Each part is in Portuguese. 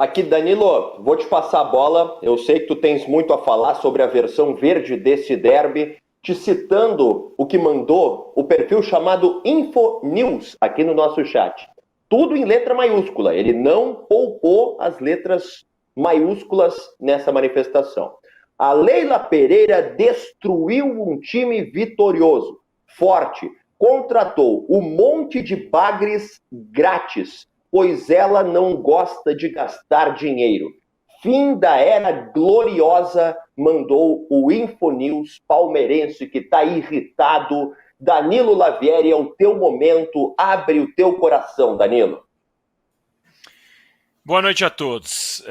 Aqui, Danilo, vou te passar a bola. Eu sei que tu tens muito a falar sobre a versão verde desse derby, te citando o que mandou o perfil chamado InfoNews aqui no nosso chat. Tudo em letra maiúscula. Ele não poupou as letras maiúsculas nessa manifestação. A Leila Pereira destruiu um time vitorioso, forte, contratou um monte de bagres grátis, pois ela não gosta de gastar dinheiro. Fim da era gloriosa, mandou o InfoNews palmeirense que está irritado. Danilo Lavieri, é o teu momento, abre o teu coração, Danilo. Boa noite a todos.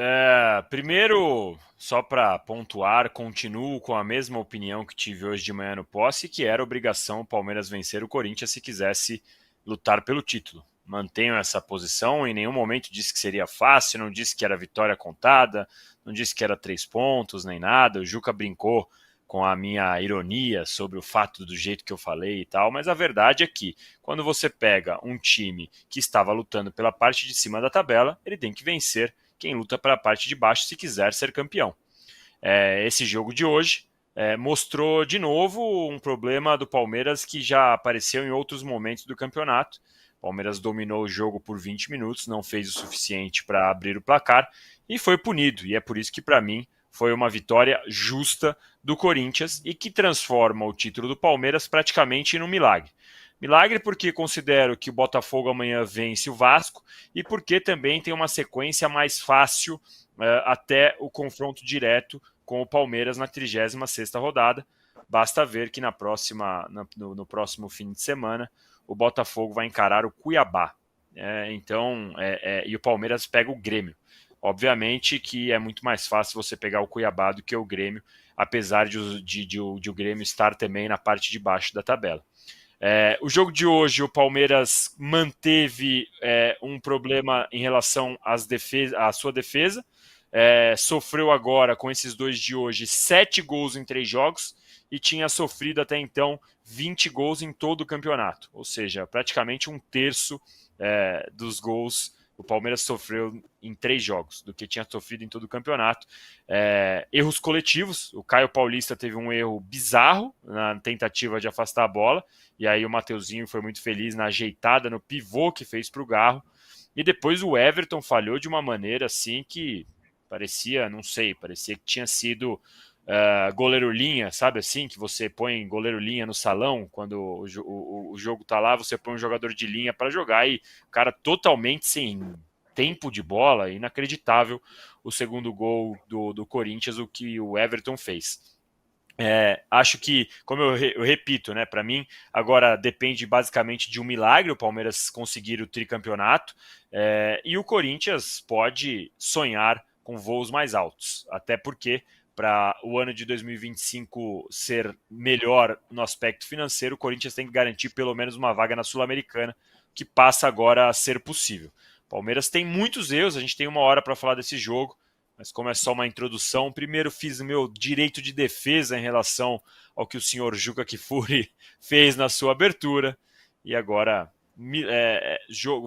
Primeiro, só para pontuar, continuo com a mesma opinião que tive hoje de manhã no posse, que era obrigação o Palmeiras vencer o Corinthians se quisesse lutar pelo título. Mantenho essa posição, em nenhum momento disse que seria fácil, não disse que era vitória contada, não disse que era 3 pontos, nem nada. O Juca brincou com a minha ironia sobre o fato do jeito que eu falei e tal, mas a verdade é que quando você pega um time que estava lutando pela parte de cima da tabela, ele tem que vencer quem luta pela parte de baixo se quiser ser campeão. Esse jogo de hoje mostrou de novo um problema do Palmeiras que já apareceu em outros momentos do campeonato. O Palmeiras dominou o jogo por 20 minutos, não fez o suficiente para abrir o placar e foi punido. E é por isso que, para mim, foi uma vitória justa do Corinthians e que transforma o título do Palmeiras praticamente num milagre. Milagre porque considero que o Botafogo amanhã vence o Vasco e porque também tem uma sequência mais fácil até o confronto direto com o Palmeiras na 36ª rodada. Basta ver que no próximo fim de semana o Botafogo vai encarar o Cuiabá. E o Palmeiras pega o Grêmio. Obviamente que é muito mais fácil você pegar o Cuiabá do que o Grêmio, apesar de o Grêmio estar também na parte de baixo da tabela. O jogo de hoje, o Palmeiras manteve um problema em relação à sua defesa. Sofreu agora, com esses 2 de hoje, 7 gols em 3 jogos e tinha sofrido até então 20 gols em todo o campeonato. Ou seja, praticamente 1/3 dos gols o Palmeiras sofreu em 3 jogos, do que tinha sofrido em todo o campeonato. Erros coletivos, o Caio Paulista teve um erro bizarro na tentativa de afastar a bola, e aí o Mateuzinho foi muito feliz na ajeitada, no pivô que fez para o Garro, e depois o Everton falhou de uma maneira assim que parecia que tinha sido goleiro linha, sabe assim, que você põe goleiro linha no salão, quando o jogo tá lá, você põe um jogador de linha para jogar e o cara totalmente sem tempo de bola, inacreditável o segundo gol do Corinthians, o que o Everton fez. Acho que, como eu repito, né, para mim, agora depende basicamente de um milagre o Palmeiras conseguir o tricampeonato, e o Corinthians pode sonhar com voos mais altos, até porque para o ano de 2025 ser melhor no aspecto financeiro, o Corinthians tem que garantir pelo menos uma vaga na Sul-Americana, que passa agora a ser possível. O Palmeiras tem muitos erros, a gente tem 1 hora para falar desse jogo, mas como é só uma introdução, primeiro fiz o meu direito de defesa em relação ao que o senhor Juca Kfouri fez na sua abertura, e agora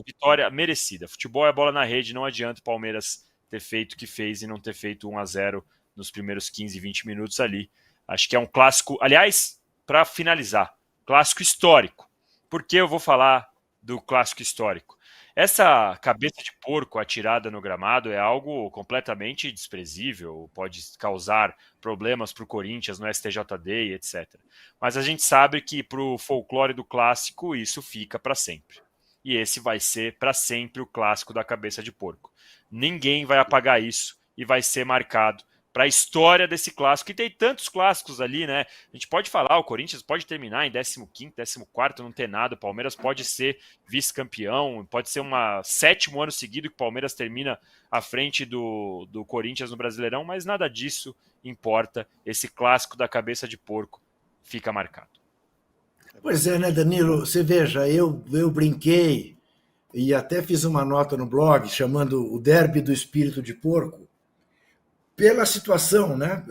vitória merecida. Futebol é bola na rede, não adianta o Palmeiras ter feito o que fez e não ter feito 1-0 nos primeiros 15, 20 minutos ali. Acho que é um clássico, aliás, para finalizar, clássico histórico. Por que eu vou falar do clássico histórico? Essa cabeça de porco atirada no gramado é algo completamente desprezível, pode causar problemas para o Corinthians no STJD e etc. Mas a gente sabe que para o folclore do clássico isso fica para sempre. E esse vai ser para sempre o clássico da cabeça de porco. Ninguém vai apagar isso e vai ser marcado para a história desse clássico, e tem tantos clássicos ali, né? A gente pode falar, o Corinthians pode terminar em 15º, 14º, não ter nada, o Palmeiras pode ser vice-campeão, pode ser 7º ano seguido que o Palmeiras termina à frente do Corinthians no Brasileirão, mas nada disso importa, esse clássico da cabeça de porco fica marcado. Pois é, né, Danilo? Você veja, eu brinquei e até fiz uma nota no blog chamando o derby do espírito de porco, pela situação, né?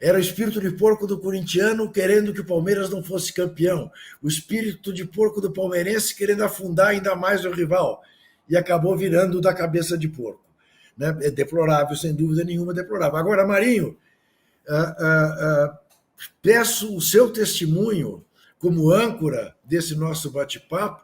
Era o espírito de porco do corintiano querendo que o Palmeiras não fosse campeão, o espírito de porco do palmeirense querendo afundar ainda mais o rival, e acabou virando da cabeça de porco. né? É deplorável, sem dúvida nenhuma, deplorável. Agora, Marinho, peço o seu testemunho como âncora desse nosso bate-papo,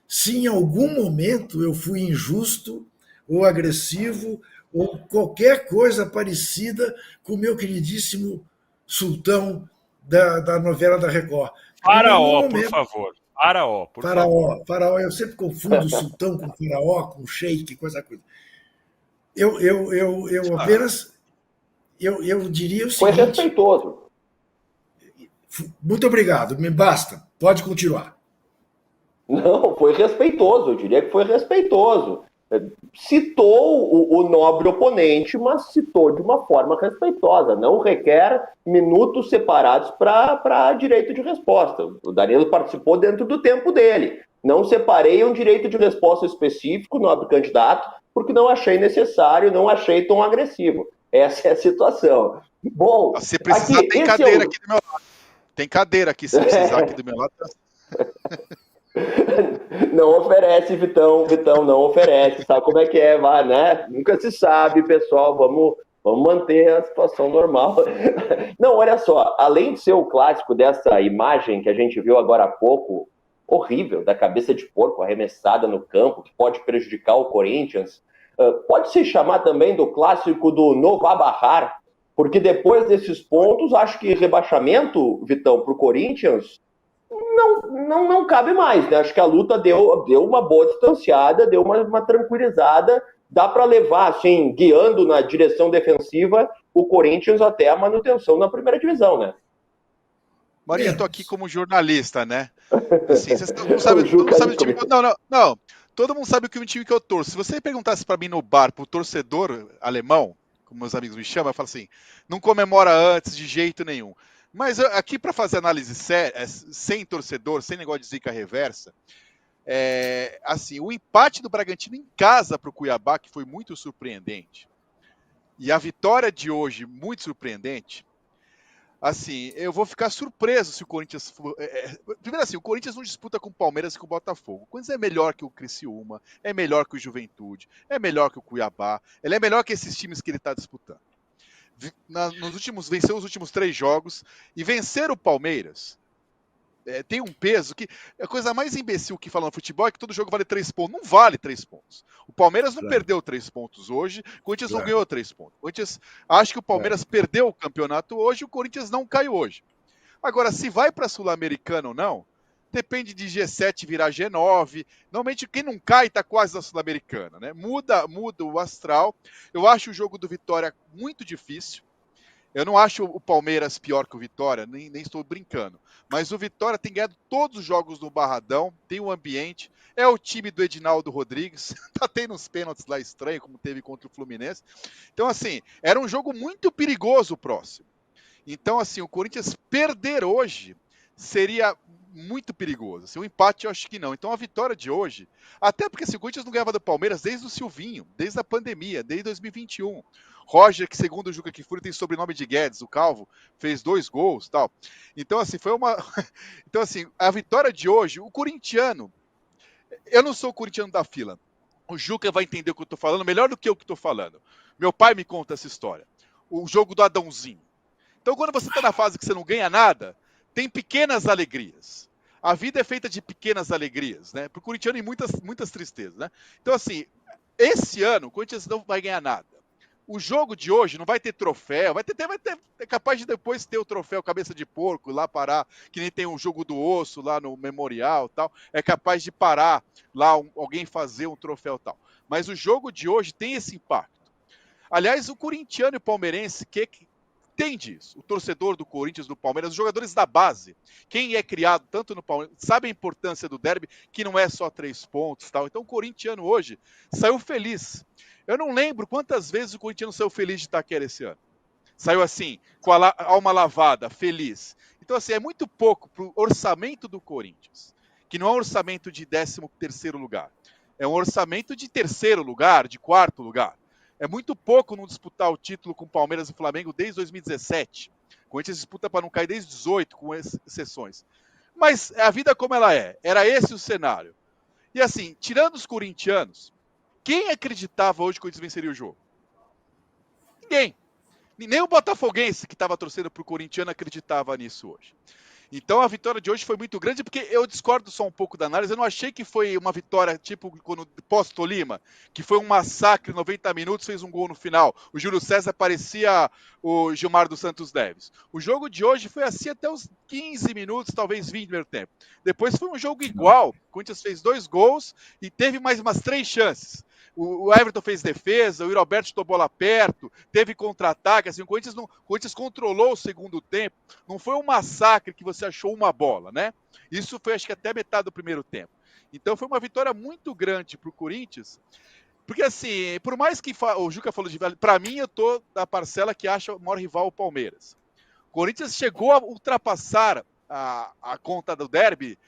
se em algum momento eu fui injusto ou agressivo ou qualquer coisa parecida com o meu queridíssimo sultão da novela da Record. Faraó, por favor. Faraó, por favor. Faraó, eu sempre confundo sultão com faraó, com sheik, coisa. Eu apenas eu diria o seguinte... Foi respeitoso. Muito obrigado, me basta. Pode continuar. Não, foi respeitoso, eu diria que foi respeitoso. Citou o nobre oponente, mas citou de uma forma respeitosa. Não requer minutos separados para direito de resposta. O Danilo participou dentro do tempo dele. Não separei um direito de resposta específico, nobre candidato, porque não achei necessário, não achei tão agressivo. Essa é a situação. Bom, se precisar, aqui, tem cadeira aqui do meu lado. Tem cadeira aqui, se precisar aqui do meu lado. Não oferece, Vitão, não oferece, sabe como é que é, vai, né? Nunca se sabe, pessoal, vamos manter a situação normal. Não, olha só, além de ser o clássico dessa imagem que a gente viu agora há pouco, horrível, da cabeça de porco arremessada no campo, que pode prejudicar o Corinthians, pode se chamar também do clássico do no vá barrar, porque depois desses pontos, acho que rebaixamento, Vitão, para o Corinthians... Não cabe mais, né? Acho que a luta deu uma boa distanciada, deu uma tranquilizada, dá para levar, assim, guiando na direção defensiva, o Corinthians até a manutenção na primeira divisão, né? Maria, eu tô aqui como jornalista, né? Assim, vocês não sabem, todo mundo sabe o time que não. Todo mundo sabe o time que eu torço. Se você perguntasse para mim no bar, pro torcedor alemão, como meus amigos me chamam, eu falo assim, não comemora antes de jeito nenhum. Mas aqui para fazer análise sem torcedor, sem negócio de zica reversa, assim, o empate do Bragantino em casa para o Cuiabá, que foi muito surpreendente, e a vitória de hoje, muito surpreendente, assim, eu vou ficar surpreso se o Corinthians... Primeiro assim, o Corinthians não disputa com o Palmeiras e com o Botafogo. O Corinthians é melhor que o Criciúma, é melhor que o Juventude, é melhor que o Cuiabá, ele é melhor que esses times que ele está disputando. Venceu os últimos 3 jogos e vencer o Palmeiras tem um peso que a coisa mais imbecil que falam no futebol é que todo jogo vale 3 pontos. Não vale 3 pontos. O Palmeiras não perdeu 3 pontos hoje, o Corinthians não ganhou 3 pontos. O Corinthians acha que o Palmeiras perdeu o campeonato hoje, o Corinthians não caiu hoje. Agora, se vai para a Sul-Americana ou não, depende de G7 virar G9. Normalmente quem não cai está quase na Sul-Americana, né? Muda o astral. Eu acho o jogo do Vitória muito difícil. Eu não acho o Palmeiras pior que o Vitória, nem estou brincando. Mas o Vitória tem ganhado todos os jogos no Barradão, tem um ambiente, é o time do Edinaldo Rodrigues, tá tendo uns pênaltis lá estranhos, como teve contra o Fluminense. Então, assim, era um jogo muito perigoso o próximo. Então, assim, o Corinthians perder hoje seria muito perigoso. Assim, o empate eu acho que não. Então, a vitória de hoje, até porque assim, o Corinthians não ganhava do Palmeiras desde o Silvinho, desde a pandemia, desde 2021. Roger, que segundo o Juca Kfouri tem sobrenome de Guedes, o Calvo, fez 2 gols, tal. Então assim, foi uma Então assim, a vitória de hoje, o corintiano, eu não sou o corintiano da fila. O Juca vai entender o que eu tô falando melhor do que eu que tô falando. Meu pai me conta essa história. O jogo do Adãozinho. Então quando você tá na fase que você não ganha nada, tem pequenas alegrias. A vida é feita de pequenas alegrias, né? Pro corintiano e muitas tristezas, né? Então assim, esse ano o Corinthians não vai ganhar nada. O jogo de hoje não vai ter troféu, é capaz de depois ter o troféu cabeça de porco lá parar, que nem tem o jogo do osso lá no Memorial tal, é capaz de parar lá alguém fazer um troféu tal. Mas o jogo de hoje tem esse impacto. Aliás, o corintiano e o palmeirense que entende isso, o torcedor do Corinthians, do Palmeiras, os jogadores da base, quem é criado tanto no Palmeiras, sabe a importância do derby, que não é só 3 pontos tal. Então o corintiano hoje saiu feliz. Eu não lembro quantas vezes o corintiano saiu feliz de Itaquera esse ano. Saiu assim, com a alma lavada, feliz. Então, assim, é muito pouco para o orçamento do Corinthians, que não é um orçamento de 13º lugar. É um orçamento de 3º lugar, de 4º lugar. É muito pouco não disputar o título com Palmeiras e Flamengo desde 2017. O Corinthians disputa para não cair desde 2018, com exceções. Mas a vida como ela é. Era esse o cenário. E assim, tirando os corintianos, quem acreditava hoje que o Corinthians venceria o jogo? Ninguém. Nem o botafoguense que estava torcendo para o corintiano acreditava nisso hoje. Então a vitória de hoje foi muito grande, porque eu discordo só um pouco da análise. Eu não achei que foi uma vitória tipo quando pós-Tolima, que foi um massacre, 90 minutos, fez um gol no final. O Júlio César parecia o Gilmar dos Santos Neves. O jogo de hoje foi assim até os 15 minutos, talvez 20 no primeiro tempo. Depois foi um jogo igual. O Corinthians fez 2 gols e teve mais umas 3 chances. O Everton fez defesa, o Yuri Alberto chutou bola perto, teve contra-ataque, assim, o Corinthians controlou o segundo tempo, não foi um massacre que você achou uma bola, né? Isso foi, acho que até metade do primeiro tempo. Então foi uma vitória muito grande para o Corinthians, porque assim, por mais que o Juca falou de velho, para mim eu tô da parcela que acha o maior rival o Palmeiras. O Corinthians chegou a ultrapassar a conta do derby,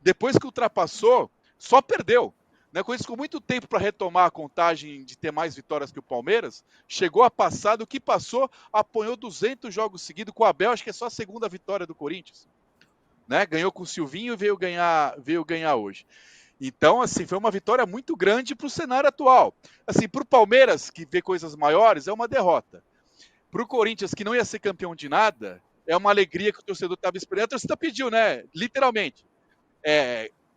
depois que ultrapassou, só perdeu. O Corinthians ficou muito tempo para retomar a contagem de ter mais vitórias que o Palmeiras. Chegou a passar, do que passou, apanhou 200 jogos seguidos com o Abel, acho que é só a segunda vitória do Corinthians. Né? Ganhou com o Silvinho e veio ganhar hoje. Então, assim, foi uma vitória muito grande para o cenário atual. Assim, para o Palmeiras, que vê coisas maiores, é uma derrota. Para o Corinthians, que não ia ser campeão de nada, é uma alegria que o torcedor estava esperando. A torcida pediu, né? Literalmente.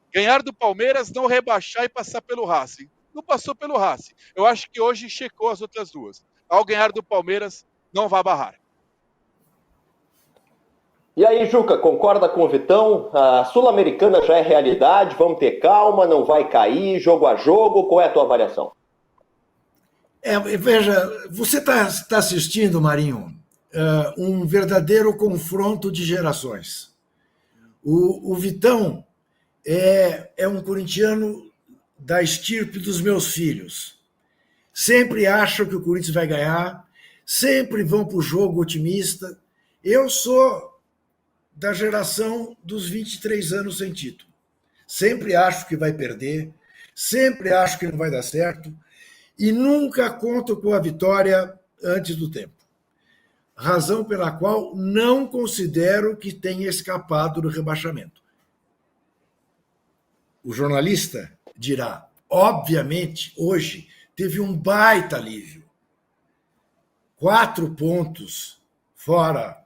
Ganhar do Palmeiras, não rebaixar e passar pelo Racing. Não passou pelo Racing. Eu acho que hoje checou as outras duas. Ao ganhar do Palmeiras, não vai barrar. E aí, Juca, concorda com o Vitão? A Sul-Americana já é realidade, vamos ter calma, não vai cair, jogo a jogo. Qual é a tua avaliação? Veja, você está assistindo, Marinho, um verdadeiro confronto de gerações. O Vitão é um corintiano da estirpe dos meus filhos. Sempre acham que o Corinthians vai ganhar, sempre vão para o jogo otimista. Eu sou da geração dos 23 anos sem título. Sempre acho que vai perder, sempre acho que não vai dar certo e nunca conto com a vitória antes do tempo. Razão pela qual não considero que tenha escapado do rebaixamento. O jornalista dirá, obviamente, hoje teve um baita alívio. 4 pontos fora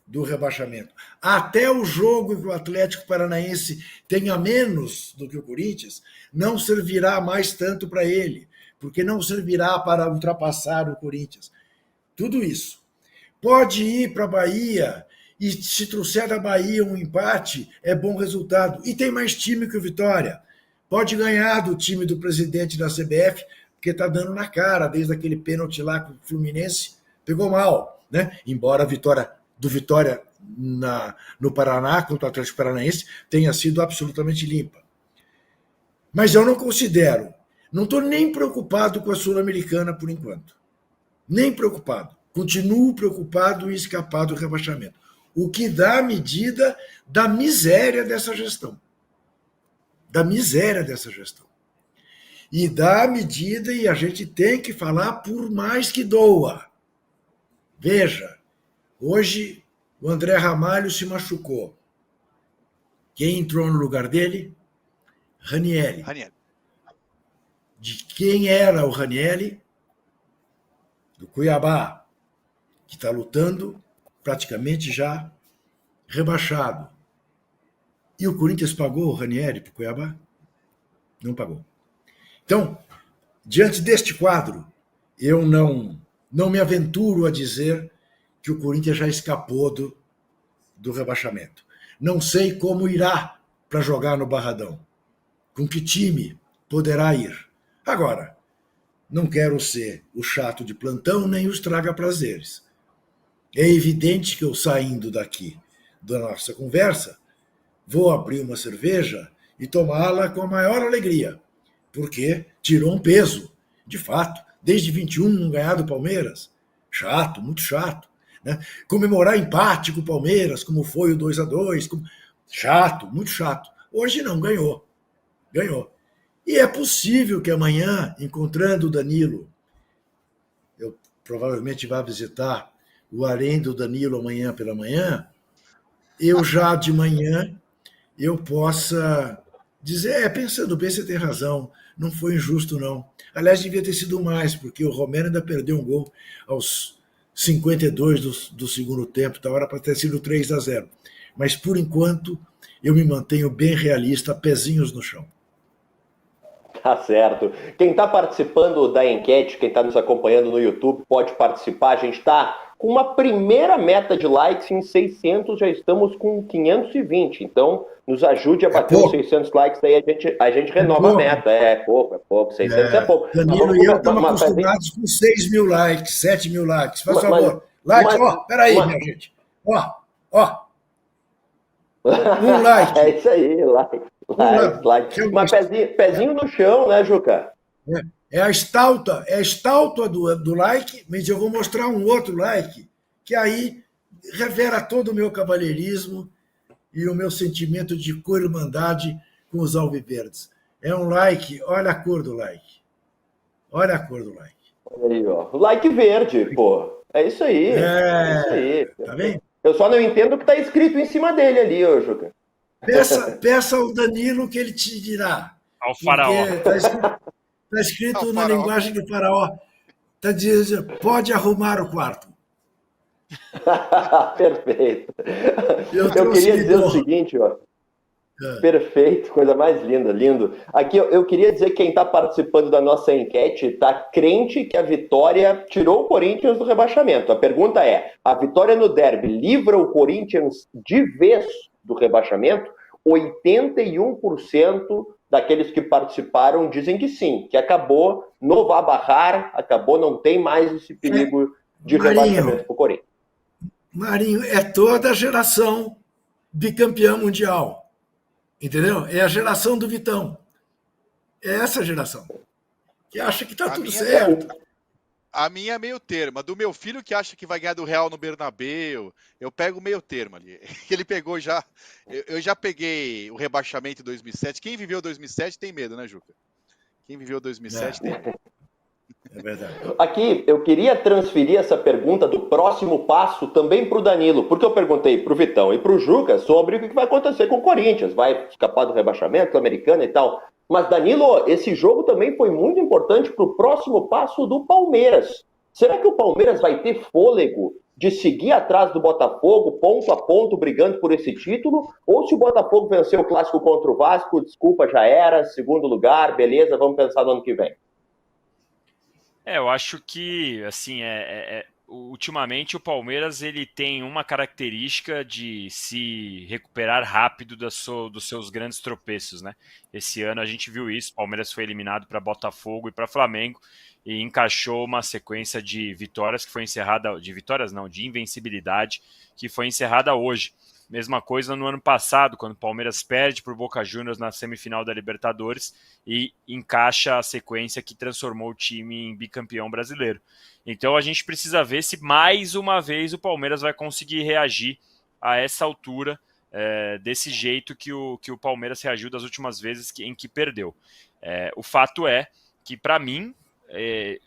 do rebaixamento. Até o jogo que o Atlético Paranaense tenha menos do que o Corinthians, não servirá mais tanto para ele, porque não servirá para ultrapassar o Corinthians. Tudo isso. Pode ir para a Bahia, e se trouxer da Bahia um empate, é bom resultado. E tem mais time que o Vitória. Pode ganhar do time do presidente da CBF, porque está dando na cara, desde aquele pênalti lá que o Fluminense pegou mal, né? Embora a vitória do Vitória no Paraná, contra o Atlético Paranaense, tenha sido absolutamente limpa. Mas eu não considero, não estou nem preocupado com a Sul-Americana por enquanto. Nem preocupado. Continuo preocupado em escapar do rebaixamento. O que dá a medida da miséria dessa gestão. Da miséria dessa gestão. E dá a medida, e a gente tem que falar por mais que doa. Veja, hoje o André Ramalho se machucou. Quem entrou no lugar dele? Ranieri. De quem era o Ranieri? Do Cuiabá, que está lutando praticamente já rebaixado. E o Corinthians pagou o Ranieri para o Cuiabá? Não pagou. Então, diante deste quadro, eu não me aventuro a dizer que o Corinthians já escapou do rebaixamento. Não sei como irá para jogar no Barradão. Com que time poderá ir. Agora, não quero ser o chato de plantão nem os traga-prazeres. É evidente que eu, saindo daqui da nossa conversa, vou abrir uma cerveja e tomá-la com a maior alegria, porque tirou um peso, de fato, desde 21 não ganhar do Palmeiras. Chato, muito chato. Né? Comemorar empate com o Palmeiras, como foi o 2-2, chato, muito chato. Hoje não, ganhou. E é possível que amanhã, encontrando o Danilo, eu provavelmente vá visitar o harém do Danilo amanhã pela manhã, eu já de manhã eu possa dizer, pensando bem, você tem razão, não foi injusto não. Aliás, devia ter sido mais, porque o Romero ainda perdeu um gol aos 52 do segundo tempo, então era para ter sido 3-0. Mas, por enquanto, eu me mantenho bem realista, pezinhos no chão. Tá certo. Quem está participando da enquete, quem está nos acompanhando no YouTube, pode participar. A gente está com uma primeira meta de likes em 600, já estamos com 520. Então, nos ajude a bater os 600 likes, aí a gente renova a meta. É pouco. 600 é pouco. Danilo e eu estamos acostumados com 6 mil likes, 7 mil likes. Faz favor. Like, peraí, minha gente. Ó. Um like. É isso aí, like. Mas pezinho no chão, né, Juca? É a estátua do like, mas eu vou mostrar um outro like, que aí revela todo o meu cavalheirismo e o meu sentimento de co-irmandade com os alviverdes. É um like, olha a cor do like. Olha a cor do like. Olha aí, ó. O like verde, pô. É isso aí. É isso aí. Tá vendo? Eu só não entendo o que está escrito em cima dele ali, ô Juca. Peça ao Danilo que ele te dirá. Ao faraó. Está escrito na linguagem do faraó. Está dizendo, pode arrumar o quarto. Perfeito. Eu queria dizer o seguinte, ó. Perfeito, coisa mais linda, lindo. Aqui eu queria dizer que quem está participando da nossa enquete está crente que a Vitória tirou o Corinthians do rebaixamento. A pergunta é, a vitória no derby livra o Corinthians de vez do rebaixamento? 81% daqueles que participaram dizem que sim, que acabou no vá barrar, acabou, não tem mais esse perigo de rebaixamento para o Corinthians. Marinho, é toda a geração bicampeã mundial. Entendeu? É a geração do Vitão. É essa geração. Que acha que está tudo certo. A minha é meio termo. A do meu filho que acha que vai ganhar do Real no Bernabéu, eu pego meio termo ali. Ele pegou já... Eu já peguei o rebaixamento em 2007. Quem viveu 2007 tem medo, né, Juca? Quem viveu 2007 tem medo. É verdade. Aqui, eu queria transferir essa pergunta do próximo passo também para o Danilo, porque eu perguntei para o Vitão e para o Juca sobre o que vai acontecer com o Corinthians, vai escapar do rebaixamento americano e tal. Mas, Danilo, esse jogo também foi muito importante para o próximo passo do Palmeiras. Será que o Palmeiras vai ter fôlego de seguir atrás do Botafogo, ponto a ponto, brigando por esse título? Ou se o Botafogo vencer o clássico contra o Vasco, desculpa, já era, segundo lugar, beleza, vamos pensar no ano que vem. Eu acho que, assim, ultimamente o Palmeiras ele tem uma característica de se recuperar rápido dos seus grandes tropeços, né? Esse ano a gente viu isso, o Palmeiras foi eliminado para Botafogo e para Flamengo e encaixou uma sequência de vitórias que foi encerrada, de invencibilidade, que foi encerrada hoje. Mesma coisa no ano passado, quando o Palmeiras perde para o Boca Juniors na semifinal da Libertadores e encaixa a sequência que transformou o time em bicampeão brasileiro. Então a gente precisa ver se mais uma vez o Palmeiras vai conseguir reagir a essa altura, desse jeito que o Palmeiras reagiu das últimas vezes em que perdeu. O fato é que, para mim,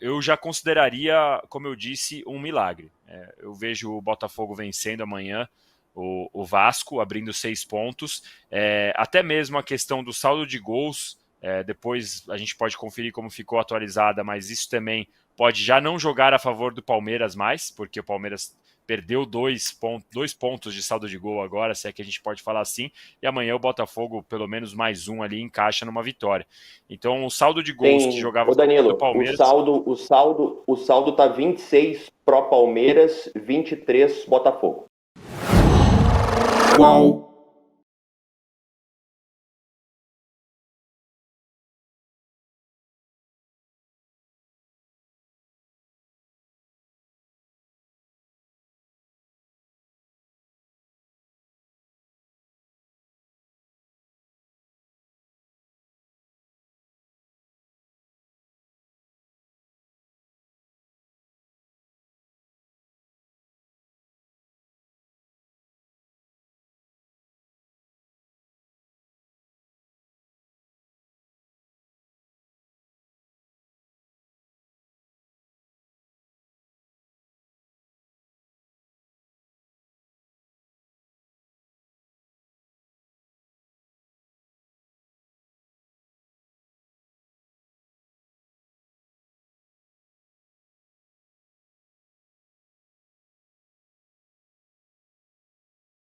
eu já consideraria, como eu disse, um milagre. Eu vejo o Botafogo vencendo amanhã o Vasco, abrindo 6 pontos, até mesmo a questão do saldo de gols, depois a gente pode conferir como ficou atualizada, mas isso também pode já não jogar a favor do Palmeiras mais, porque o Palmeiras perdeu 2 pontos de saldo de gol agora, se é que a gente pode falar assim, e amanhã o Botafogo, pelo menos mais um ali, encaixa numa vitória. Então o saldo de gols que jogava Danilo, do Palmeiras... O saldo tá 26 pró Palmeiras, 23 Botafogo. Qual